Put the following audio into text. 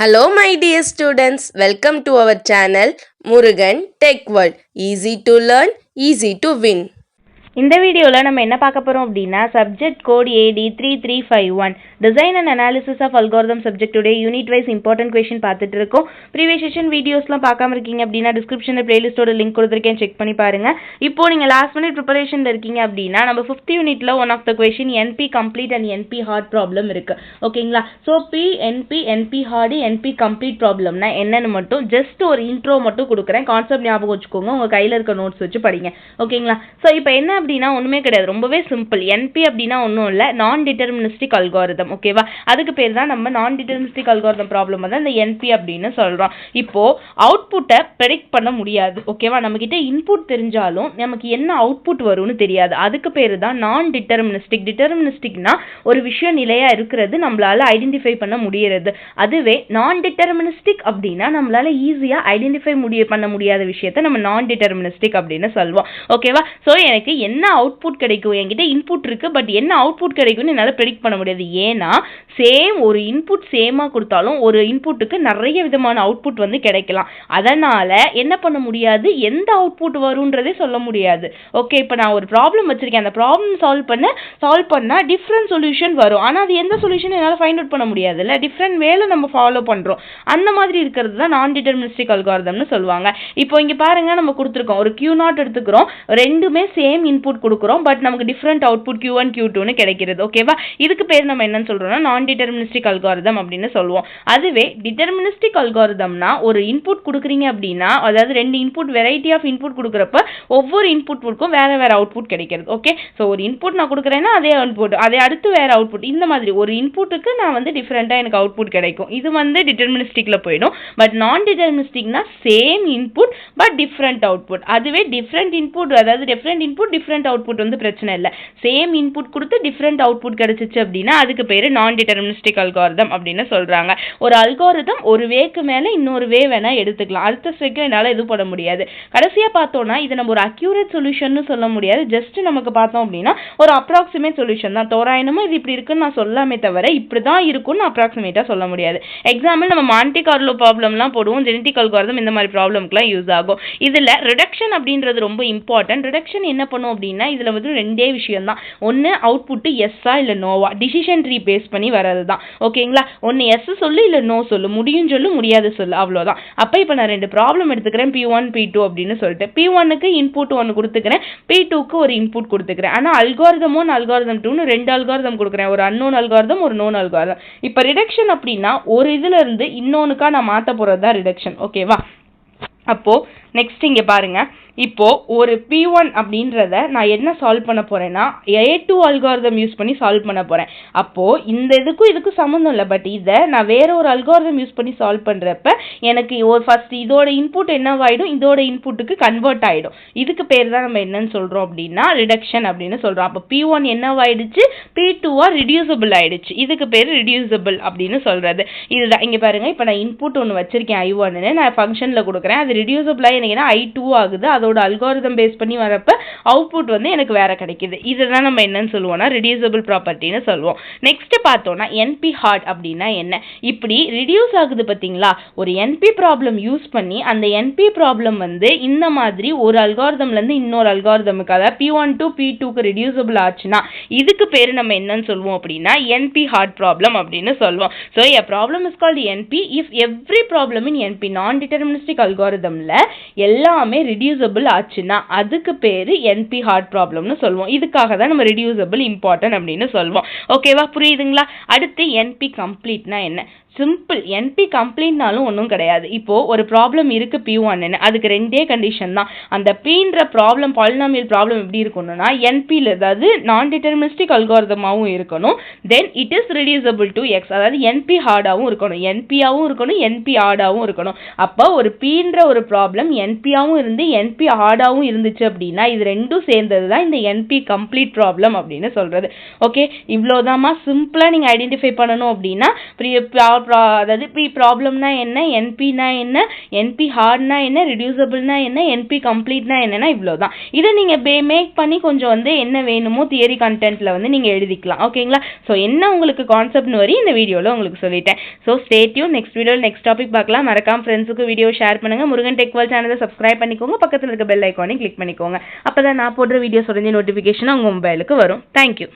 Hello my dear students, welcome to our channel Murugan Tech World. Easy to learn, easy to win. இந்த வீடியோவில் நம்ம என்ன பார்க்க போகிறோம் அப்படின்னா subject code AD3351 design and analysis of algorithm சப்ஜெக்டுடைய unit wise important question பார்த்துட்டு இருக்கோம். ப்ரீவியஸ் செஷன் வீடியோஸ்லாம் பார்க்காம இருக்கீங்க அப்படின்னா டிஸ்கிரிப்ஷனில் பிளேலிஸ்ட்டோட லிங்க் கொடுத்துருக்கேன், செக் பண்ணி பாருங்கள். இப்போ நீங்கள் லாஸ்ட் மினிட் ப்ரிப்பரேஷனில் இருக்கீங்க அப்படின்னா நம்ம 5th யூனிட்டில் one of the question NP complete and NP hard problem இருக்குது. ஓகேங்களா? So NP hard NP complete ப்ராப்ளம்னா என்னன்னு மட்டும் ஜஸ்ட் ஒரு இன்ட்ரோ மட்டும் கொடுக்குறேன். கான்செப்ட் ஞாபகம் வச்சுக்கோங்க, உங்கள் கையில் இருக்க நோட்ஸ் வச்சு படிங்க. ஓகேங்களா? ஸோ இப்போ என்ன அப்படின்னா ஒண்ணுமே கிடையாது, ரொம்பவே சிம்பிள். NP அப்படின்னா ஒன்றும் இல்லை, நான் டிட்டர்மினிஸ்டிக் அல்காரிதம். ஓகேவா? அதுக்கு பேர் தான் நம்ம நான் டிட்டர்மினிஸ்டிக் அல்காரிதம் ப்ராப்ளம் தான் இந்த NP அப்படின்னு சொல்றோம். இப்போ அவுட்புட்டை ப்ரெடிக்ட் பண்ண முடியாது. ஓகேவா? நம்ம கிட்ட இன்புட் தெரிஞ்சாலும் நமக்கு என்ன அவுட்புட் வரும்னு தெரியாது. அதுக்கு பேர் தான் நான் டிட்டர்மினிஸ்டிக். டிட்டர்மினிஸ்டிக்னா ஒரு விஷயம் நிலையா இருக்கிறது, நம்மளால ஐடென்டிஃபை பண்ண முடியறது. அதுவே நான் டிட்டர்மினிஸ்டிக் அப்படின்னா நம்மளால ஈஸியா ஐடென்டிஃபை பண்ண முடியாத விஷயத்த நம்ம நான் டிட்டர்மினிஸ்டிக் அப்படின்னு சொல்லுவோம். ஓகேவா? ஸோ எனக்கு என்ன அவுட்புட் கிடைக்கும், என்கிட்ட இன்புட் இருக்கு, பட் என்ன அவுட்புட் கிடைக்கும்னு என்னால் ப்ரெடிக்ட் பண்ண முடியாது. ஏன்னா சேம் ஒரு இன்புட் சேமா கொடுத்தாலும் ஒரு இன்புட்டுக்கு நிறைய விதமான அவுட்புட் வந்து கிடைக்கலாம். அதனால என்ன பண்ண முடியாது, எந்த அவுட்புட் வரும்ன்றதே சொல்ல முடியாது. ஓகே, இப்போ நான் ஒரு ப்ராப்ளம் வச்சிருக்கேன், அந்த ப்ராப்ளம் சால்வ் பண்ணா டிஃப்ரெண்ட் சொல்யூஷன் வரும். ஆனால் அது எந்த சொல்யூஷன் என்னால் ஃபைண்ட் அவுட் பண்ண முடியாது. இல்லை, டிஃப்ரெண்ட் வேலை நம்ம ஃபாலோ பண்றோம். அந்த மாதிரி இருக்கிறது தான் நான் டிட்டர்மினிஸ்டிக் அல்காரிதம்னு சொல்லுவாங்க. இப்போ இங்க பாருங்க, நம்ம கொடுத்துருக்கோம் ஒரு Q0 எடுத்துக்கிறோம், ரெண்டுமே சேம் இன்புட் கொடுக்குறோம், பட் நமக்கு டிஃப்ரெண்ட் அவுட்புட் Q1 Q2னு கிடைக்கிறது. ஓகேவா? இதுக்கு பேர் நம்ம என்னன்னு சொல்றோம்னா நான் டிட்டர்மினிஸ்டிக் அல்காரிதம் அப்படின்னு சொல்லுவோம். அதுவே டிட்டர்மினிஸ்டிக் அல்காரிதம்னா ஒரு இன்புட் கொடுக்குறீங்க அப்படின்னா, அதாவது ரெண்டு இன்புட் வெரைட்டி ஆஃப் இன்புட் கொடுக்குறப்ப ஒவ்வொரு இன்புட்க்கும் வேற வேற அவுட்புட் கிடைக்கிறது. ஓகே, ஸோ ஒரு இன்புட் நான் கொடுக்குறேன்னா அதே அவுட்புட், அதே அடுத்து வேற அவுட்புட், இந்த மாதிரி ஒரு இன்புட்டுக்கு நான் வந்து டிஃப்ரெண்டா எனக்கு அவுட்புட் கிடைக்கும். இது வந்து டிட்டர்மினிஸ்டிக்ல போயிடும். பட் நான் டிட்டர்மினிஸ்டிக்னா same input but different output. அதுவே டிஃப்ரெண்ட் இன்புட், அதாவது டிஃப்ரெண்ட் இன்புட் டிஃப்ரெண்ட் அவுட்புட் வந்து பிரச்சனை இல்லை. சேம் இன்புட் கொடுத்து டிஃப்ரெண்ட் அவுட்புட் கிடைச்சிச்சு அப்படின்னா அதுக்கு பேரு நான் டிட்டர்மினிஸ்டிக் அல்காரிதம் அப்படின்னு சொல்றாங்க. ஒரு அல்காரிதம் ஒரு வேக்கு மேல இன்னொரு வே வேணா எடுத்துக்கலாம். அடுத்த ஸ்டெப்க்கு என்னால இது பண்ண முடியாது. கடைசியா பார்த்தோம்னா இது நம்ம ஒரு அக்யூரேட் சொல்யூஷன் சொல்ல முடியாது. ஜஸ்ட் நமக்கு பார்த்தோம் அப்படின்னா ஒரு அப்ராக்சிமேட் சொல்யூஷன் தான். தோராயமா இது இப்படி இருக்குன்னு நான் சொல்லாமே தவிர இப்படிதான் இருக்கும்னு அப்ராக்சிமேட்டா சொல்ல முடியாது. எக்ஸாம்பிள் நம்ம மான்டி கார்லோ ப்ராப்ளம்லாம் போடுவோம், ஜெனடிக் அல்காரிதம் இந்த மாதிரி ப்ராப்ளம்க்குலாம் யூஸ் ஆகும். இதுல ரிடக்ஷன் அப்படின்றது ரொம்ப இம்பார்ட்டன்ட். ரிடக்ஷன் என்ன பண்ணும் அப்படின்னா இதுல வந்து ரெண்டே விஷயம் தான். ஒன்னு அவுட்புட் எஸ்ஸா இல்ல நோவா, டிசிஷன் ட்ரீ பேஸ் பண்ணி வரது தான். ஓகேங்களா? ஒன்னு எஸ் சொல்லு இல்ல நோ சொல்லு, முடியும் சொல்லு முடியாது சொல்லு, அவ்வளவுதான். அப்ப இப்ப நான் ரெண்டு ப்ராப்ளம் எடுத்துக்கிறேன், P1 P2 அப்படின்னு சொல்லிட்டு P1க்கு இன்புட் 1 கொடுத்துக்கிறேன், P2க்கு ஒரு இன்புட் கொடுத்துக்கிறேன். ஆனா அல்காரிதம் 1 அல்காரிதம் 2ன்னு ரெண்டு அல்காரிதம் கொடுக்குறேன், ஒரு அன்னோன் அல்காரிதம் ஒரு நோன் அல்காரிதம். இப்ப ரிடக்ஷன் அப்படின்னா ஒரு இதுல இருந்து இன்னொன்னுக்கா நான் மாத்த போறதுதான் ரிடக்ஷன். ஓகேவா? அப்போ நெக்ஸ்ட் இங்க பாருங்க, இப்போ ஒரு P1 அப்படின்றத நான் என்ன சால்வ் பண்ண போறேன்னா A2 அல்காரிதம் யூஸ் பண்ணி சால்வ் பண்ண போறேன். அப்போ இந்த இதுக்கும் சம்மந்தம் இல்லை, பட் இதை நான் வேற ஒரு அல்காரிதம் யூஸ் பண்ணி சால்வ் பண்றப்ப எனக்கு ஒரு ஃபர்ஸ்ட் இதோட இன்புட் என்னவாயிடும், இதோட இன்புட்டுக்கு கன்வெர்ட் ஆயிடும். இதுக்கு பேர் தான் நம்ம என்னன்னு சொல்றோம் அப்படின்னா ரிடக்ஷன் அப்படின்னு சொல்றோம். அப்போ P1 என்னவாயிடுச்சு, P2 ரிடியூசபிள் ஆயிடுச்சு. இதுக்கு பேர் ரிடியூசபிள் அப்படின்னு சொல்றது. இதுதான் இங்க பாருங்க, இப்போ நான் இன்புட் ஒன்று வச்சிருக்கேன் I1ன்னு, நான் ஃபங்க்ஷன்ல கொடுக்குறேன், அது ரிடியூசபிளா எனக்கு I2 ஆகுது. அதோட அல்காரிதம் பேஸ் பண்ணி வரப்ப அவுட்புட் வந்து எனக்கு வேற கிடைக்குது. இதுதான் நம்ம என்னன்னு சொல்லுவோம்னா ரிடியூசபிள் ப்ராப்பர்ட்டின்னு சொல்லுவோம். நெக்ஸ்ட் பார்த்தோம்னா NP ஹார்ட் அப்படின்னா என்ன, இப்படி ரிடியூஸ் ஆகுது பாத்தீங்களா, ஒரு NP ப்ராப்ளம் யூஸ் பண்ணி அந்த NP ப்ராப்ளம் வந்து இந்த மாதிரி ஒரு அல்காரிதம்ல இருந்து இன்னொரு அல்காரிதமுக்கு, அதாவது P1 to P2க்கு ரிடியூசபிள் ஆச்சுன்னா இதுக்கு பேரு நம்ம என்னன்னு சொல்லுவோம் அப்படின்னா NP ஹார்ட் ப்ராப்ளம் அப்படின்னு சொல்லுவோம். So a problem is called NP if every problem in NP non deterministic algorithmல எல்லாமே ரிடியூசபிள் ஆச்சுன்னா அதுக்கு பேரு NP ஹார்ட் ப்ராப்ளம்னு சொல்லுவோம். இதுக்காக தான் நம்ம ரிடியூசபிள் இம்பார்ட்டன்ட் அப்படின்னு சொல்லுவோம். ஓகேவா? புரியுதுங்களா? அடுத்து NP கம்ப்ளீட்னா என்ன? சிம்பிள். NP கம்ப்ளீட்னாலும் ஒன்றும் கிடையாது. இப்போ ஒரு ப்ராப்ளம் இருக்கு P1ன்னு, அதுக்கு ரெண்டே கண்டிஷன் தான். அந்த Pன்ற ப்ராப்ளம் பாலினாமியல் ப்ராப்ளம் எப்படி இருக்கணும்னா NPல, அதாவது நான் டிட்டர்மினிஸ்டிக் அல்காரிதமாவும் இருக்கணும், then it is reducible to X, அதாவது NP ஹார்டாவும் இருக்கணும், NP ஆவும் இருக்கணும், NP ஹார்டாவும் இருக்கணும். அப்போ ஒரு Pன்ற ஒரு ப்ராப்ளம் என்பியாகவும் இருந்து என்பி ஹார்டாகவும் இருந்துச்சு அப்படின்னா இது ரெண்டும் சேர்ந்தது தான் இந்த என்பி கம்ப்ளீட் ப்ராப்ளம் அப்படின்னு சொல்கிறது. ஓகே, இவ்வளோதாம்மா. சிம்பிளாக நீங்கள் ஐடென்டிஃபை பண்ணணும் அப்படின்னா அதாவது ப்ராப்ளம்னா என்ன, என்பினா என்ன, என்பி ஹார்ட்னா என்ன, ரிடியூசபிள்னா என்ன, என்பி கம்ப்ளீட்னா என்னன்னா இவ்வளோதான். இதை நீங்கள் மேக் பண்ணி கொஞ்சம் என்ன வேணுமோ தியரி கண்டென்ட்ல நீங்கள் எழுதிக்கலாம். ஓகேங்களா? ஸோ என்ன உங்களுக்கு கான்செப்ட்னு வரி இந்த வீடியோவில் உங்களுக்கு சொல்லிட்டேன். So stay tune. நெக்ஸ்ட் வீடியோவில் நெக்ஸ்ட் டாபிக் பார்க்கலாம். மறக்காம ஃப்ரெண்ட்ஸுக்கு வீடியோ ஷேர் பண்ணுங்க. முருகன் டெக் வேர்ல்ட் சேனலை சப்ஸ்கிரைப் பண்ணிக்கோங்க. பக்கத்தில் இருக்க பெல் ஐக்கானையும் கிளிக் பண்ணிக்கோங்க. அப்போ தான் நான் போடுற வீடியோஸ் உடனே நோட்டிஃபிகேஷன் உங்கள் மொபைலுக்கு வரும். தேங்க்யூ.